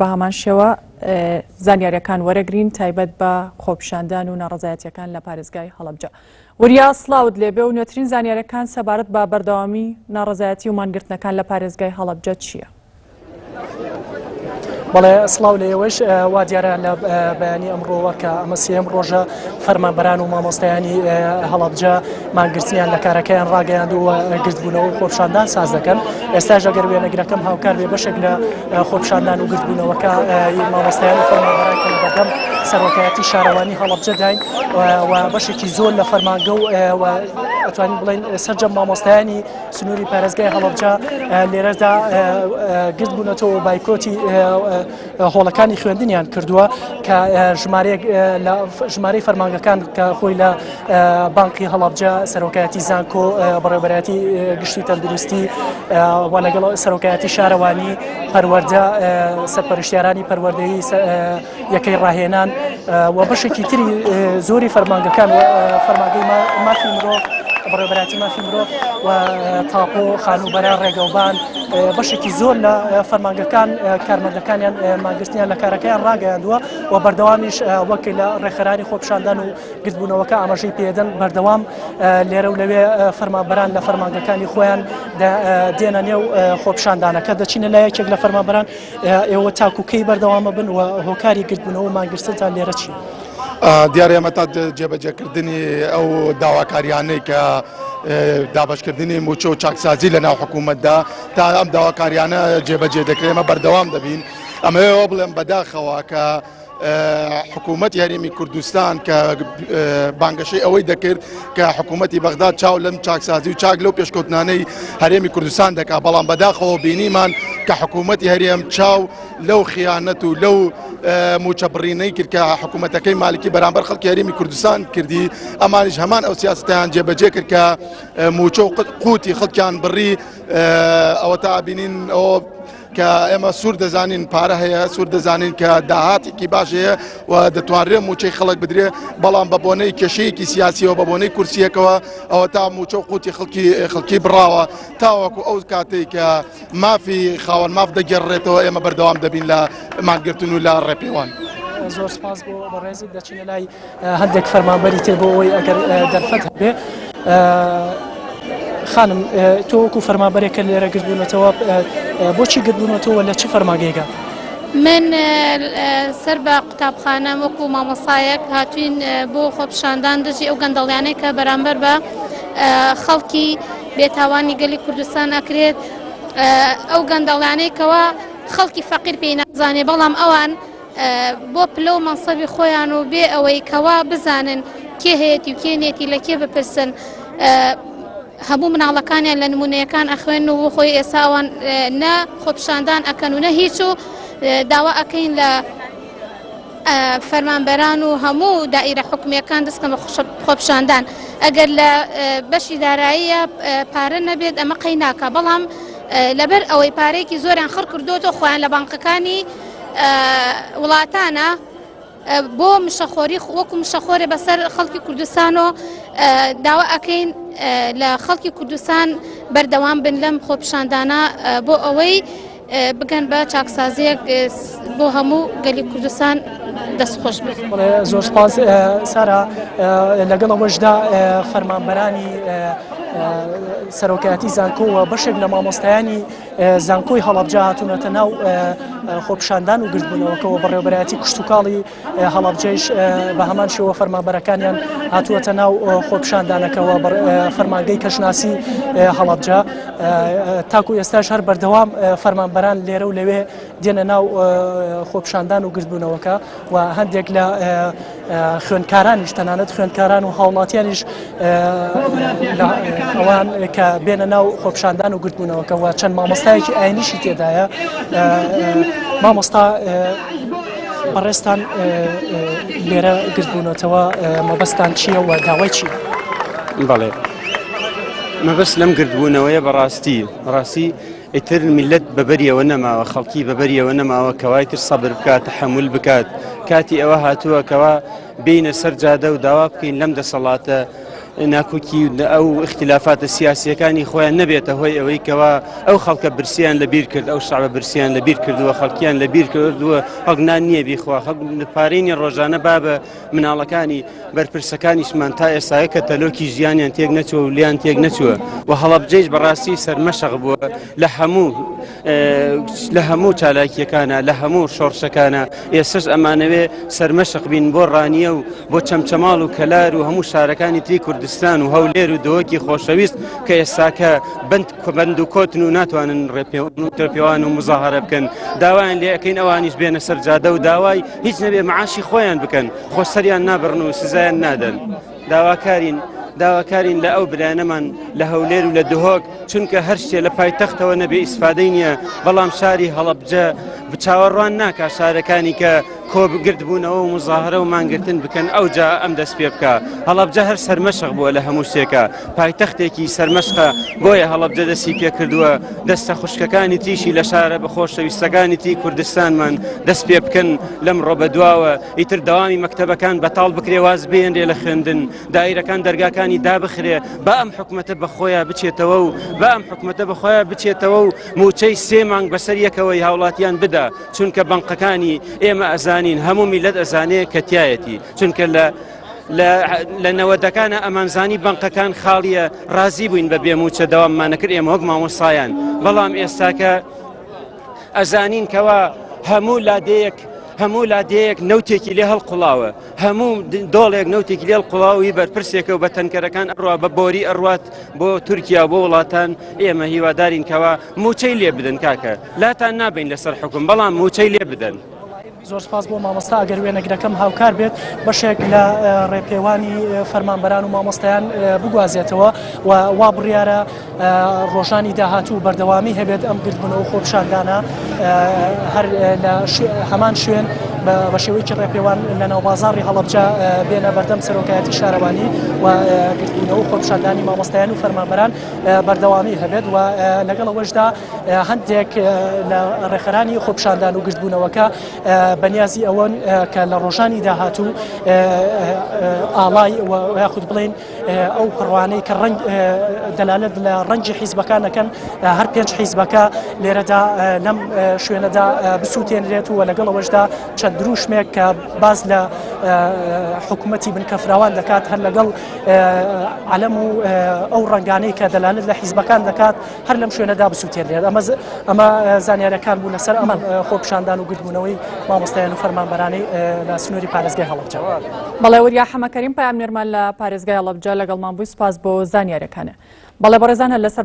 بە هەمان شێوە زانیاریەکان وەرەگرین تایبەت بە خۆپیشاندان و ناڕەزایەتیەکان لە پارێزگای هەڵەبجە. وریا سڵاوت لێبێ و نوێترین زانیاریەکان سەبارەت بە بەردەوامی ناڕەزایەتی و مانگرتنەکان لە پارێزگای هەڵەبجە چییە؟ بەڵێ سڵاو لە ئێوەش وا دیارە لە بەیانی ئەمڕۆوە کە ئەمە سێم ڕۆژە فەرمانبەران و مامۆستایانی هەڵەبجە مانگرتنیان لە کارەکەیان ڕاگەیاندووە گرتبوونەوە و خۆپیشاندان ساز دەکەن. ئێستاش ئەگەر وێنەگرەکەم هاوکار بێ بەشێک لە خۆپیشاندان و گرتبوونەوەکە مامۆستایان و فەرمانبەران کە بەردەم سەرۆکایەتی شارەوانی هەڵەبجە داین و بەشێکی زۆر لە فەرمانگە و ئەتوانین بڵێن سەرجەم مامۆستایانی سنووری پارێزگای هەڵەبجە لێرەدا گرتبوونەتەوە بایکۆتی هۆڵەکانی خوێندنیان کردووە کە ژمارەی فەرمانگەکان کە خۆی لە بانقی هەڵەبجە سەرۆکایەتی زانکۆ بەڕێوەبەرەتی گشتی تەندروستی و لەگەڵ سەرۆکایەتی شارەوانی پەروەردە سەرپەرشتیارانی پەروەردەیی یەکەی ڕاهێنان و بەشێکی تری زۆری فەرمانگەکان فەرمانگەی مافی مرۆڤ بەڕێوەبەراتی مافی مرۆڤ و تاپۆ خانوبەران ڕێگەوبان بەشێکی زۆر لە فەرمانگەکان کارمەندەکانیان مانگرتنیان لە کارەکەیان ڕاگەیاندووە و بەردەوامیش وەکی لە ڕێکخەرانی خۆپیشاندان و گرتبوونەوەکە ئاماژەی پێدەن بەردەوام لێرە و لەوێ فەرمانبەران لە فەرمانگەکانی خۆیان دێنە نێو خۆپیشاندانەکە دەچینە لای یەکێک لە فەرمانبەران ئێوە تاکوکەی بەردەوامە بن و هۆکاری گرتبوونەوە و مانگرتنتان لێرە چی؟ دیارە ئێمە تا جێبەجێکردنی ئەو داواکاریانەی کە دابشکردنی موچە و چاکسازی لە ناو حکوومەتدا تا ئەم داواکاریانە جێبەجێ دەکرێت ئێمە بەردەوام دەبین. ئەمەوە بڵێم بەداخەوە کە حکوومەت یاریمی کوردستان کە بانگەشەی ئەوەی دەکرد کە حکوومەتی بەغداد چاو لەم چاکسازی و چاک لەو پێشکەوتنانەی هەرێمی کوردستان دەکات بەڵام بەداخەوە بینیمان کە حکوومەتی هەرێم چاو لەو خیانەت و لەو موچە بڕینەی کرد کە حکوومەتەکەی مالکی بەرامبەر خەڵکی هەرێمی کوردستان کردی ئەمانیش هەمان ئەو سیاستیان جێبەجێ کرد کە موچە و قوتی خەڵکیان بڕی ئەوە تا بینین ئەوە کە ئێمە سوور دەزانین پارە هەیە سوور دەزانین کە داهاتێکی باش هەیە و دەتوانرێ موچەی خەڵک بدرێ بەڵام بە بۆنەی کێشەیەکی سیاسیەوە بە بۆنەی کورسیەکەوە ئەوە تا موچە و قوتی خەڵکی بڕاوە تاوەکو ئەو کاتێک کە مافی خاوەن ماف دەگەڕێتەوە ئێمە بەردەوام دەبین لە مانگرتن و لە ڕێپێوان. زۆر سپاس بۆ بەڕێزت دەچینە لای هەندێک فەرمانبەری تێ بۆ ئەوەی ئەگەر دەرفەت هەبێ. خانم تۆ وەکو فەرمانبەرێکە لێرە گرتبوونەتەوە بۆچی گرتبوونەتەوە لە چ فەرمانگەیەکە؟ من سەر بە قوتابخانە وەکو مامۆسایەک هاتوین بۆ خۆپیشاندان دژی ئەو گەندەڵیانەی کە بەرامبەر بە خەڵکی بێتاوانی گەلی کوردستان ئەکرێت ئەو گەندەڵیانەی کەوە خەڵکی فەقیر پێی نازانێ بەڵام ئەوان بۆ پلە و مەنسەبی خۆیان و بێ ئەوەی کەوا بزانن کێ هەیەی و کێ نێتی لە کێ بپرسن هەموو مناڵەکانیان لە نمونەیەکان ئەخوێن و خۆی ئێساوان نە خۆپیشاندان ئەکەن و نە هیچ و داوا ئەەکەین لە فەرمانبەران و هەموو دائیرە حکومیەکان دەستکەم بە خۆپیشاندان ئەگەر لە بەشی داراییە پارە نەبێت ئەمە قەی ناکە بەڵام لەبەر ئەوەی پارەیەکی زۆریان خڕ کردوتەوە خۆیان لە بانقەکانی وڵاتانە بۆ مشەخۆری وەکو مشەخۆرێ بەسەر خەڵکی کوردستان و داوا ئەەکەین لە خەڵکی کوردستان بەردەوام بن لەم خۆپیشاندانە بۆ ئەوەی بگەن بە چاکسازیەک بۆ هەموو گەلی کوردستان دەستخۆش بێت. زۆر سپاس سارا لەگەڵ ئەوەشدا فەرمانبەرانی سەرۆکایەتی زانکۆ و بەشێک لە مامۆستایانی زانکۆی هەڵەبجە هاتوونەتە ناو خۆپیشاندان و گرتبوونەوەکەوە بەڕێوەبەرایەتی کشتتوکاڵی هەڵەبجەیش بە هەمان شێوە فەرمانبەرەکانیان هاتووەتە ناو خۆپیشاندانەکەەوە فەرمانگەی کەژناسی هەڵەبجە تاکو ئێستاش هەر بەردەوام فەرمانبەران لێرە و لەوێ دێنە ناو خۆپیشاندان و گرتبوونەوەکە و هەندێک لە خوێندکارانیش تەنانەت خوێندکاران و هاوڵاتیانیش ئەوان کە بێنە ناو خۆپیشاندان و گرتبوونەوەکە و چەند مامۆستایەکی ئاینیشی تێدایە. مامۆستا بەڕێستان لێرە گرتبوونەتەوە مەبەستان چییە و داوای چییە؟ بەڵێ مەبەست لەم گرتبوونەوەیە بەڕاستی ئیتر میلەت بەبەریەوە نەماوە خەڵکی بەبەریەوە نەماوە کەوای تر سەبر بکات تەحەموول بکات کاتی ئەوە هاتووە کەوا بینە سەر جادە و داوا بکەین لەم دەسەڵاتە ناکۆکی ئەو اختلافاتە سیاسیەکانی خۆیان نەبێتە هۆی ئەوەی کەوا ئەو خەڵکە برسیان لەبیر کرد ئەو شعبە برسیان لەبیر کردووە خەڵکیان لەبیر کردووە هەڵنان نییە بیخوا پارێنی ڕۆژانە بابە مناڵەکانی بەرپرسەکانیشمان تا ئێستاە کە تەلۆکی ژیانیان تێک نەچوە و لیان تێک نەچووە و هەڵەبجەیش بەڕاستی سەرمەشق بووە لە هەموو چالاکیەکانە لە هەموو شۆڕشەکانە ئێستش ئەمانەوێ سەرمەشق بین بۆ ڕانیە و بۆ چەمچەماڵ و کەلار و هەموو شارەکانی تری کوردستان و هەولێر و دۆکی خۆشەویست کە ئێستاکە بند و کۆتن و ناتوانن ڕێپێوان و مزاهرە بکەن داوایان لێەکەین ئەوانیش بێنە سەر جادە و داوای هیچ نەبێ معاشی خۆیان بکەن خۆسەریان نابڕن و سزایان نادەن داواکارین لە ئەو برانەمان لە هەولێر و لە دهۆک چونکە هەر شتێ لە پایتەختەوە نەبێ ئیسفادەی نییە بەڵام شاری هەڵەبجە بچاوەڕوان ناکە شارەکانی کە کۆبگرت بوونەوە و مزاهرە و مانگرتن بکەن ئەو جا ئەم دەست پێ بکە هەڵەبجە هەر سەرمەشق بووە لە هەموو شتێکە پایتەختێکی سەرمەشقە بۆیە هەڵەبجە دەستی پێ کردووە دەستە خوشکەکانی تریشی لە شارە بەخۆشەویستەکانی تی کوردستانمان دەست پێ بکەن لەم ڕۆبە دواوە ئیتر داوامی مەکتەبەکان بەتاڵ بکرێ واز بێنرێ لە خوێندن دایرەکان دەرگاکانی دابخرێ بە ئەم حکومەتە بەخۆیان بچێتەوە و بە ئەم حکومەتە بەخۆیان بچێتەوە و موچەی 3 مانگ بەسەر یەکەوەی هاوڵاتیان بدا چونکە بەنقەکانی ئێمە ئەزانین هەموو میلەت ئەزانەیە کە تایەتی چونکە لە نەوەدەکانە ئەمانزانی بەنقەکان خاڵیە ڕازی بووین بە بێموچە داواممانە کرد ئێمە وەک مامۆسایان بەڵام ئێستاکە ئەزانین کەوا هەموو لادەیەک نەوتێکی لێ هەڵقوڵاوە هەموو دۆڵێک نەوتێکی لێ هەڵقوڵاوی بەرپرسێکە و بە تەنکەرەکان ئەڕوا بە بۆری ئەڕوات بۆ تورکیا بۆ وڵاتان ئێمە هیوادارین کەوا موچەی لێ بدەن کاکە لاتان نابین لەسەر حکوم بەڵام موچەی لێ بدەن زۆر سپاس بۆ مامۆستا ئەگەر وێنەگرەکەم هاوکار بێت بەشێک لە ڕێپێوانی فەرمانبەران و مامۆستایان بگوازێتەوە و وا بڕیارە ڕۆژانی داهاتوو بەردەوامی هەبێت ئەم گرتبوونەوە خۆپشاندانە هەر لە هەمان شوێن بە شێوەیەکی ڕێپێوان لە ناوبازاڕی هەڵەبجە بێنە بەردەم سەرۆکایەتی شارەوانی و گرتبوونەوە خۆپشاندانی مامۆستایان و فەرمانبەران بەردەوامی هەبێت و لەگەڵ ئەوەشدا هەندێک لە ڕێخەرانی خۆپشاندان و گرتبوونەوەکە بەنیازی ئەوەن کە لە ڕۆژانی داهاتوو ئاڵای یاخود بڵێن ئەو پڕوانەی کە دەلالت لە ڕەنگی حیزبەکانەکەن هەر 5 حیزبەکە لێرەدا لەم شوێنەدا بسووتێنرێت و لەگەڵ ئەوەشدا چەند دروشمێک کە باز لە حکوومەتی بنکەفراوان دەکات هەر لەگەڵ عەلەم و ئەو ڕنگانەی کە دەلالت لە حیزبەکان دەکات هەر لەم شوێنەدا بسووتێنرێت ئەمە زانیاریەکان بوو لەسەر ئەمە خۆپشاندان و گرتبوونەوەی مامۆستایان و فەرمانبەرانی لە سنووری پارێزگای هەڵەبجە. بەڵێ وریا حەمەکەریم پایام نێرمان لە پارێزگای هەڵەبجە لەگەڵمان بووی سپاس بۆ زانیاریەکانە. بەڵێ بەڕێزانە لەسەر